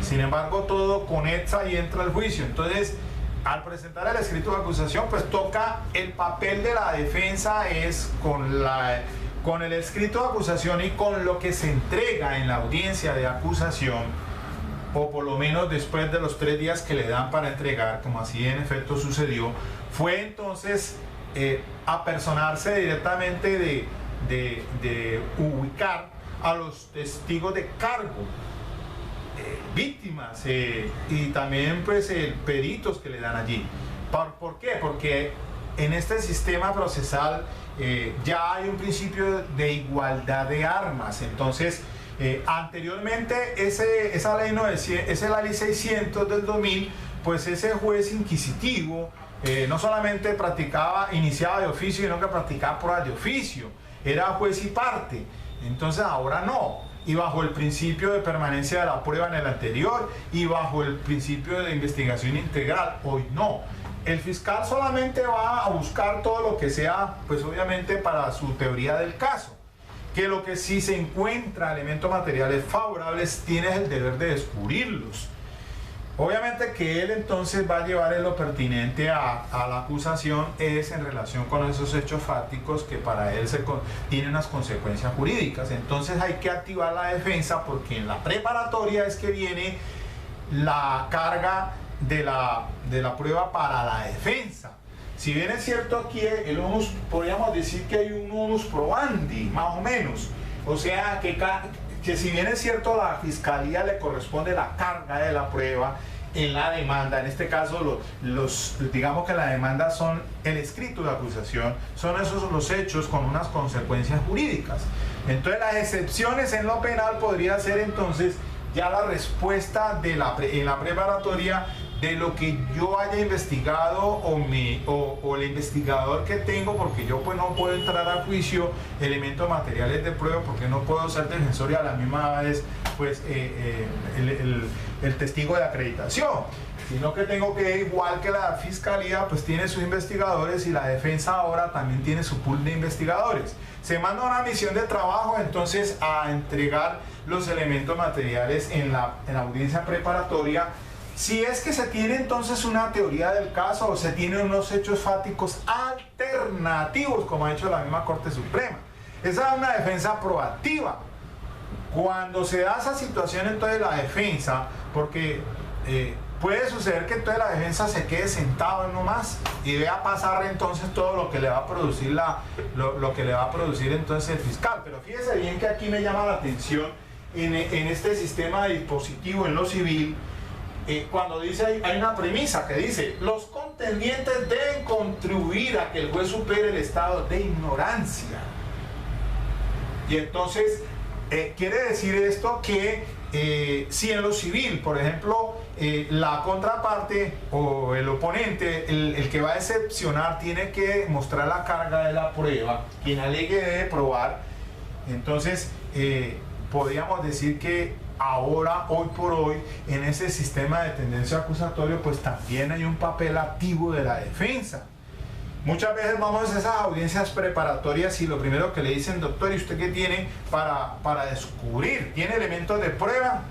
Sin embargo, todo conecta y entra al juicio. Entonces, al presentar el escrito de acusación, pues toca el papel de la defensa es con el escrito de acusación y con lo que se entrega en la audiencia de acusación, o por lo menos después de los 3 días que le dan para entregar, como así en efecto sucedió, fue entonces apersonarse directamente de ubicar a los testigos de cargo, víctimas y también pues peritos que le dan allí. ¿Por qué? Porque en este sistema procesal ya hay un principio de igualdad de armas. Entonces, anteriormente esa ley 900, esa es la ley 600 del 2000, pues ese juez inquisitivo no solamente iniciaba de oficio, sino que practicaba pruebas de oficio, era juez y parte. Entonces ahora no, y bajo el principio de permanencia de la prueba en el anterior y bajo el principio de investigación integral, hoy no. El fiscal solamente va a buscar todo lo que sea, pues obviamente para su teoría del caso, que lo que sí se encuentra elementos materiales favorables tiene el deber de descubrirlos. Obviamente que él entonces va a llevar en lo pertinente a la acusación es en relación con esos hechos fácticos que para él tienen unas consecuencias jurídicas. Entonces hay que activar la defensa porque en la preparatoria es que viene la carga de la prueba para la defensa. Si bien es cierto aquí podríamos decir que hay un onus probandi, más o menos. O sea que si bien es cierto a la fiscalía le corresponde la carga de la prueba en la demanda, en este caso digamos que la demanda son el escrito de acusación, son esos los hechos con unas consecuencias jurídicas. Entonces las excepciones en lo penal podría ser entonces ya la respuesta en la preparatoria de lo que yo haya investigado o el investigador que tengo, porque yo pues no puedo entrar a juicio elementos materiales de prueba porque no puedo ser defensor y a la misma vez pues el testigo de acreditación, sino que tengo que, igual que la fiscalía pues tiene sus investigadores y la defensa ahora también tiene su pool de investigadores. Se manda una misión de trabajo entonces a entregar los elementos materiales en la audiencia preparatoria. Si es que se tiene entonces una teoría del caso o se tienen unos hechos fácticos alternativos, como ha hecho la misma Corte Suprema. Esa es una defensa proactiva. Cuando se da esa situación, entonces la defensa, porque puede suceder que entonces la defensa se quede sentado nomás y vea pasar entonces todo lo que le va a producir lo que le va a producir entonces el fiscal. Pero fíjese bien que aquí me llama la atención en este sistema de dispositivo en lo civil. Cuando dice, hay una premisa que dice, los contendientes deben contribuir a que el juez supere el estado de ignorancia. Y entonces, quiere decir esto que si en lo civil, por ejemplo, la contraparte o el oponente, el que va a excepcionar, tiene que mostrar la carga de la prueba, quien alegue debe probar, entonces podríamos decir que ahora, hoy por hoy, en ese sistema de tendencia acusatorio, pues también hay un papel activo de la defensa. Muchas veces vamos a esas audiencias preparatorias y lo primero que le dicen, doctor, ¿y usted qué tiene para descubrir? ¿Tiene elementos de prueba?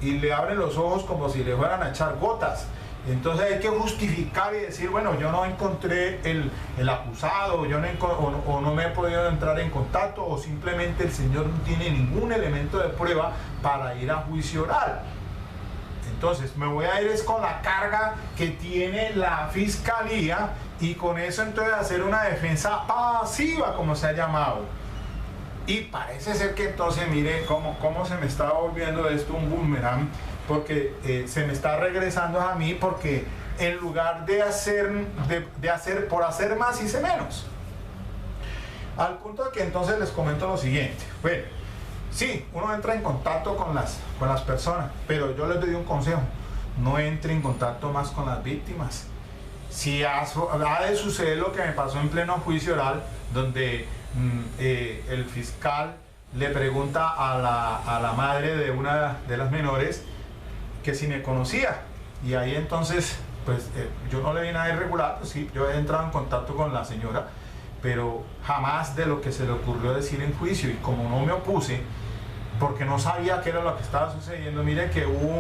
Y le abren los ojos como si le fueran a echar gotas. Entonces hay que justificar y decir, bueno, yo no encontré el acusado, o no me he podido entrar en contacto, o simplemente el señor no tiene ningún elemento de prueba para ir a juicio oral. Entonces me voy a ir es con la carga que tiene la fiscalía y con eso entonces hacer una defensa pasiva, como se ha llamado. Y parece ser que entonces mire cómo se me está volviendo esto un boomerang, porque se me está regresando a mí, porque en lugar de hacer por hacer más, hice menos. Al punto de que entonces les comento lo siguiente. Bueno, sí, uno entra en contacto con las personas, pero yo les doy un consejo: no entre en contacto más con las víctimas. Si ha de suceder lo que me pasó en pleno juicio oral, donde el fiscal le pregunta a la madre de una de las menores que si me conocía, y ahí entonces pues yo no le vi nada irregular, pues sí, yo he entrado en contacto con la señora, pero jamás de lo que se le ocurrió decir en juicio, y como no me opuse, porque no sabía qué era lo que estaba sucediendo. Mire que hubo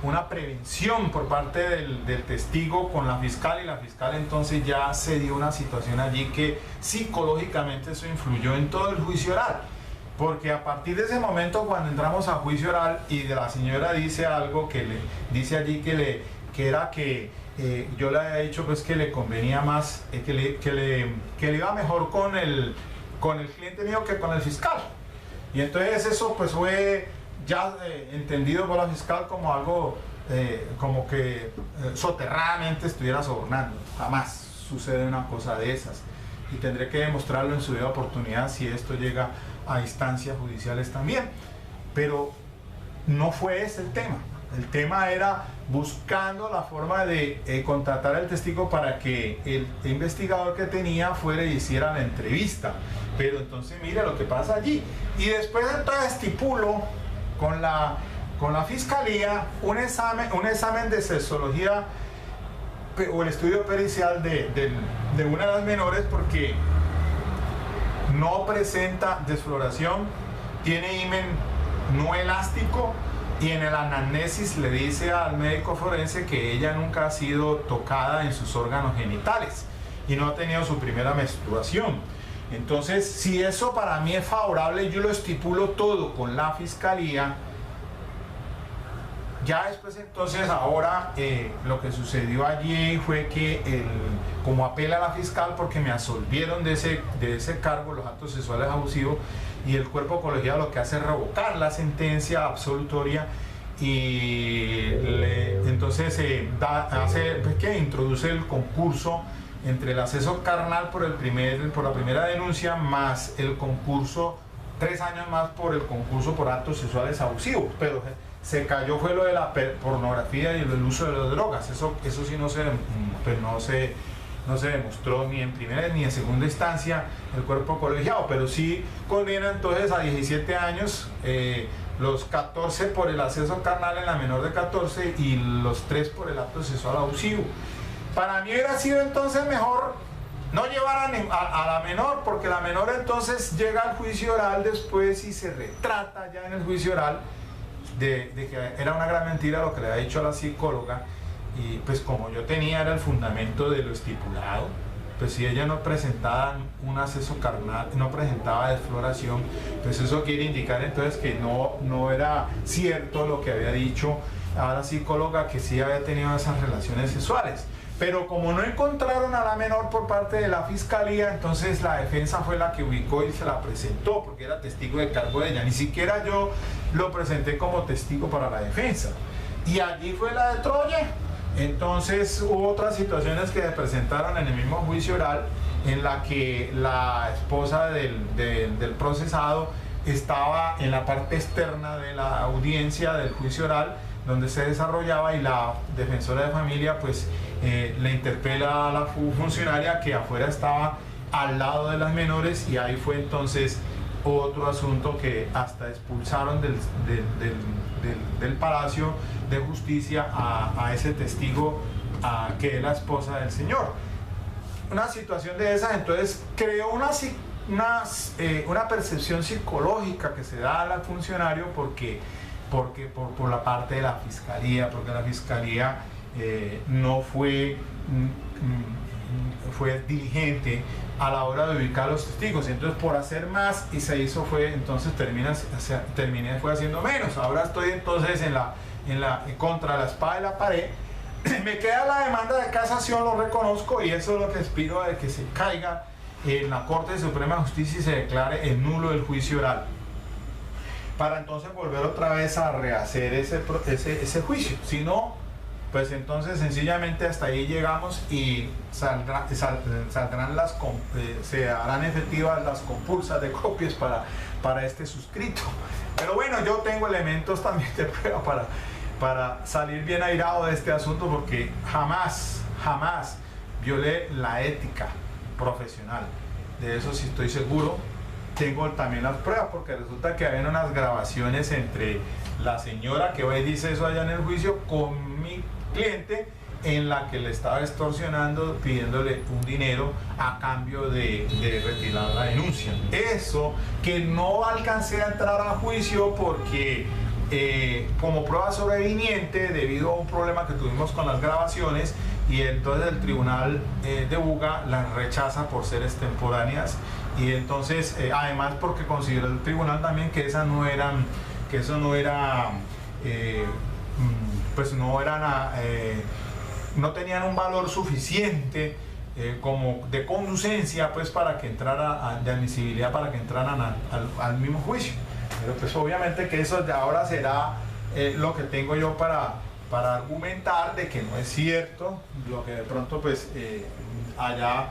una prevención por parte del testigo con la fiscal, y la fiscal entonces ya se dio una situación allí que psicológicamente eso influyó en todo el juicio oral. Porque a partir de ese momento, cuando entramos a juicio oral y de la señora dice algo que le dice allí que yo le había dicho pues que le convenía más, que le iba mejor con el cliente mío que con el fiscal. Y entonces eso pues fue ya entendido por la fiscal como algo como que soterradamente estuviera sobornando. Jamás sucede una cosa de esas. Y tendré que demostrarlo en su debida oportunidad si esto llega a instancias judiciales también. Pero no fue ese el tema. El tema era buscando la forma de contratar al testigo para que el investigador que tenía fuera y hiciera la entrevista. Pero entonces mire lo que pasa allí. Y después entonces estipulo con la fiscalía un examen de sexología o el estudio pericial de una de las menores, porque no presenta desfloración, tiene himen no elástico, y en el anamnesis le dice al médico forense que ella nunca ha sido tocada en sus órganos genitales y no ha tenido su primera menstruación. Entonces, si eso para mí es favorable, yo lo estipulo todo con la fiscalía. Ya después entonces ahora lo que sucedió allí fue que como apela a la fiscal porque me absolvieron de ese cargo, los actos sexuales abusivos, y el cuerpo colegiado lo que hace es revocar la sentencia absolutoria y entonces introduce el concurso entre el acceso carnal por la primera denuncia más el concurso 3 años más por el concurso por actos sexuales abusivos, pero se cayó fue lo de la pornografía y el uso de las drogas. Eso sí no se demostró ni en primera ni en segunda instancia el cuerpo colegiado, pero sí condena entonces a 17 años, los 14 por el acceso carnal en la menor de 14 y los 3 por el acto sexual abusivo. Para mí hubiera sido entonces mejor no llevar a la menor, porque la menor entonces llega al juicio oral después y se retrata ya en el juicio oral de que era una gran mentira lo que le había dicho a la psicóloga, y pues como yo era el fundamento de lo estipulado, pues si ella no presentaba un acceso carnal, no presentaba desfloración, pues eso quiere indicar entonces que no era cierto lo que había dicho a la psicóloga, que sí había tenido esas relaciones sexuales. Pero como no encontraron a la menor por parte de la fiscalía, entonces la defensa fue la que ubicó y se la presentó, porque era testigo de cargo de ella. Ni siquiera yo lo presenté como testigo para la defensa. Y allí fue la de Troya. Entonces hubo otras situaciones que se presentaron en el mismo juicio oral, en la que la esposa del procesado estaba en la parte externa de la audiencia del juicio oral, donde se desarrollaba, y la defensora de familia pues le interpela a la funcionaria que afuera estaba al lado de las menores, y ahí fue entonces otro asunto que hasta expulsaron del Palacio de Justicia a ese testigo que es la esposa del señor. Una situación de esas entonces creó una percepción psicológica que se da al funcionario por la parte de la fiscalía, porque la fiscalía no fue diligente a la hora de ubicar a los testigos. Entonces, por hacer más y se hizo terminé haciendo menos. Ahora estoy entonces contra la espada de la pared. Me queda la demanda de casación, lo reconozco, y eso es lo que aspiro, de que se caiga en la Corte Suprema de Justicia y se declare el nulo el juicio oral, para entonces volver otra vez a rehacer ese juicio. Si no, pues entonces sencillamente hasta ahí llegamos y se harán efectivas las compulsas de copias para este suscrito. Pero bueno, yo tengo elementos también de prueba para salir bien airado de este asunto, porque jamás violé la ética profesional. De eso sí estoy seguro. Tengo también las pruebas, porque resulta que había unas grabaciones entre la señora que hoy dice eso allá en el juicio con mi cliente, en la que le estaba extorsionando, pidiéndole un dinero a cambio de retirar la denuncia. Eso que no alcancé a entrar a juicio porque como prueba sobreviniente, debido a un problema que tuvimos con las grabaciones, y entonces el tribunal de Buga las rechaza por ser extemporáneas, y entonces además porque consideró el tribunal también que esas no eran, que eso no era pues no eran no tenían un valor suficiente como de conducencia, pues para que entrara de admisibilidad, para que entraran al mismo juicio. Pero pues obviamente que eso de ahora será lo que tengo yo para argumentar de que no es cierto lo que de pronto pues allá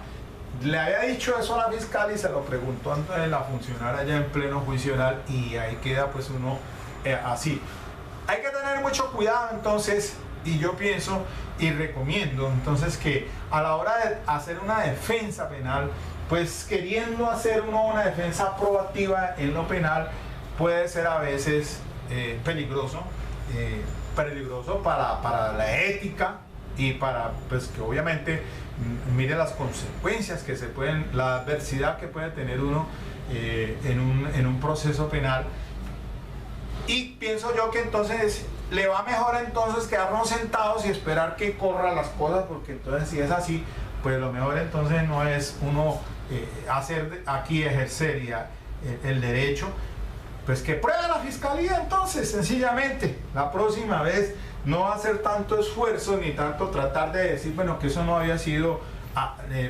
le había dicho eso a la fiscal y se lo preguntó antes de la funcionaria allá en pleno juicio oral, y ahí queda pues uno así. Hay que tener mucho cuidado entonces, y yo pienso y recomiendo entonces que a la hora de hacer una defensa penal, pues queriendo hacer uno una defensa proactiva en lo penal, puede ser a veces peligroso para la ética, y para pues que obviamente mire las consecuencias que se pueden, la adversidad que puede tener uno en un proceso penal. Y pienso yo que entonces le va mejor entonces quedarnos sentados y esperar que corran las cosas, porque entonces si es así, pues lo mejor entonces no es uno hacer aquí, ejercer ya el derecho, pues que pruebe la fiscalía entonces, sencillamente. La próxima vez no va a hacer tanto esfuerzo ni tanto tratar de decir, bueno, que eso no había sido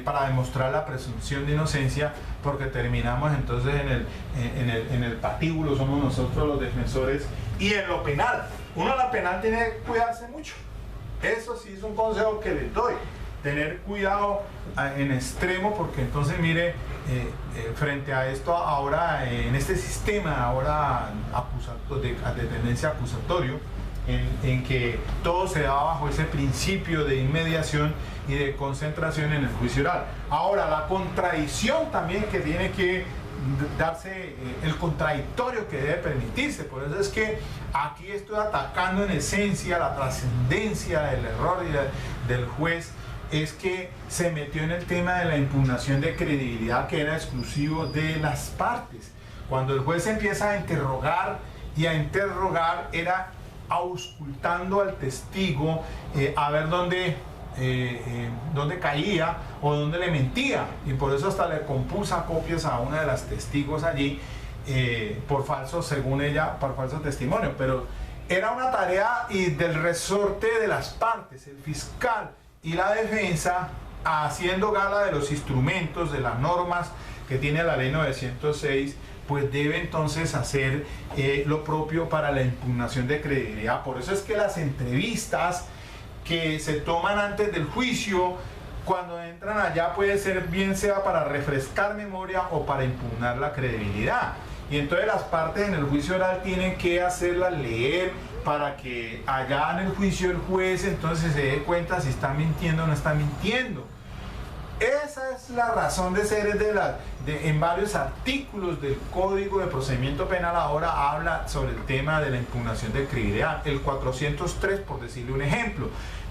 para demostrar la presunción de inocencia, porque terminamos entonces en el patíbulo, somos nosotros los defensores. Y en lo penal, uno en la penal tiene que cuidarse mucho. Eso sí es un consejo que les doy, tener cuidado en extremo, porque entonces mire, frente a esto ahora, en este sistema ahora de tendencia acusatorio, en que todo se da bajo ese principio de inmediación y de concentración en el juicio oral. Ahora, la contradicción también que tiene que darse, el contradictorio que debe permitirse. Por eso es que aquí estoy atacando en esencia la trascendencia del error del juez, es que se metió en el tema de la impugnación de credibilidad, que era exclusivo de las partes. Cuando el juez empieza a interrogar y a interrogar, era auscultando al testigo a ver dónde caía o dónde le mentía, y por eso hasta le compuso copias a una de las testigos allí por falso, según ella, por falso testimonio. Pero era una tarea y del resorte de las partes, el fiscal y la defensa, haciendo gala de los instrumentos, de las normas que tiene la ley 906, pues debe entonces hacer lo propio para la impugnación de credibilidad. Por eso es que las entrevistas que se toman antes del juicio, cuando entran allá, puede ser bien sea para refrescar memoria o para impugnar la credibilidad. Y entonces las partes en el juicio oral tienen que hacerlas leer para que allá en el juicio el juez entonces se dé cuenta si está mintiendo o no está mintiendo. Esa es la razón de ser en varios artículos del Código de Procedimiento Penal ahora habla sobre el tema de la impugnación de credibilidad. El 403, por decirle un ejemplo,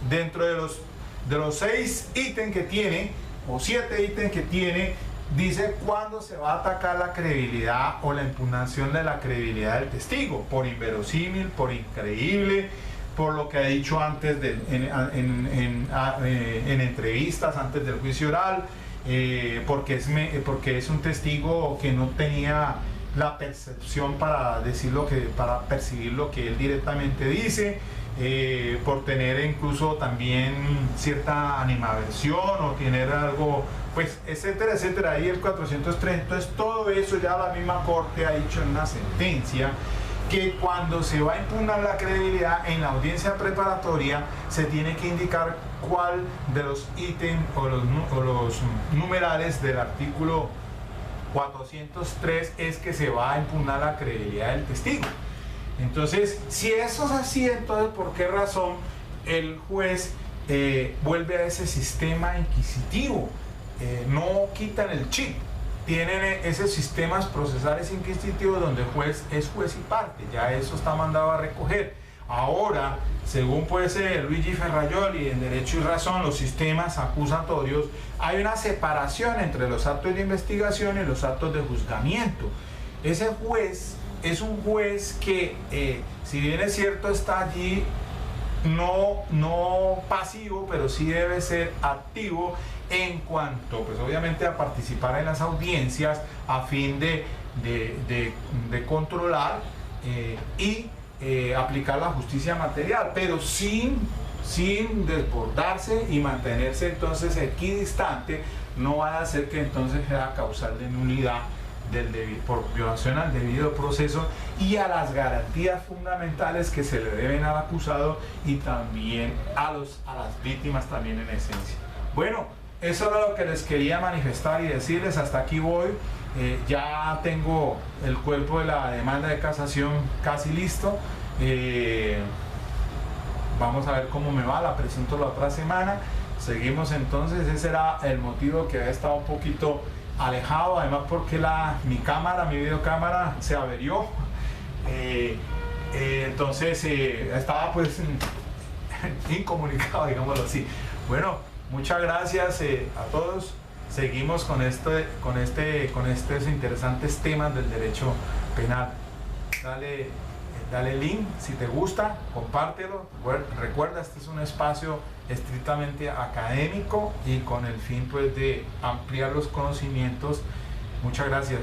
dentro de los 6 ítems que tiene, o 7 ítems que tiene, dice cuándo se va a atacar la credibilidad o la impugnación de la credibilidad del testigo: por inverosímil, por increíble, por lo que ha dicho antes en entrevistas antes del juicio oral, porque es un testigo que no tenía la percepción para percibir lo que él directamente dice, por tener incluso también cierta animadversión o tener algo, pues, etcétera, etcétera. Ahí el 403, entonces todo eso ya la misma Corte ha dicho en una sentencia, que cuando se va a impugnar la credibilidad en la audiencia preparatoria se tiene que indicar cuál de los ítems o los numerales del artículo 403 es que se va a impugnar la credibilidad del testigo. Entonces, si eso es así, entonces ¿por qué razón el juez vuelve a ese sistema inquisitivo? No quitan el chip. Tienen esos sistemas procesales inquisitivos donde el juez es juez y parte, ya eso está mandado a recoger. Ahora, según Luigi Ferrajoli en Derecho y Razón, los sistemas acusatorios, hay una separación entre los actos de investigación y los actos de juzgamiento. Ese juez es un juez que, si bien es cierto, está allí no pasivo, pero sí debe ser activo en cuanto, pues obviamente, a participar en las audiencias a fin de controlar y aplicar la justicia material, pero sin desbordarse y mantenerse entonces equidistante. No va a ser que entonces sea causal de nulidad por violación al debido proceso y a las garantías fundamentales que se le deben al acusado y también a las víctimas también en esencia. Bueno, eso era lo que les quería manifestar y decirles. Hasta aquí voy. Ya tengo el cuerpo de la demanda de casación casi listo. Vamos a ver cómo me va, la presento la otra semana. Seguimos entonces. Ese era el motivo que había estado un poquito alejado, además porque mi videocámara se averió. Entonces estaba pues incomunicado, digámoslo así. Bueno, muchas gracias a todos. Seguimos con estos interesantes temas del derecho penal. Dale link si te gusta, compártelo. Recuerda, este es un espacio estrictamente académico y con el fin pues de ampliar los conocimientos. Muchas gracias.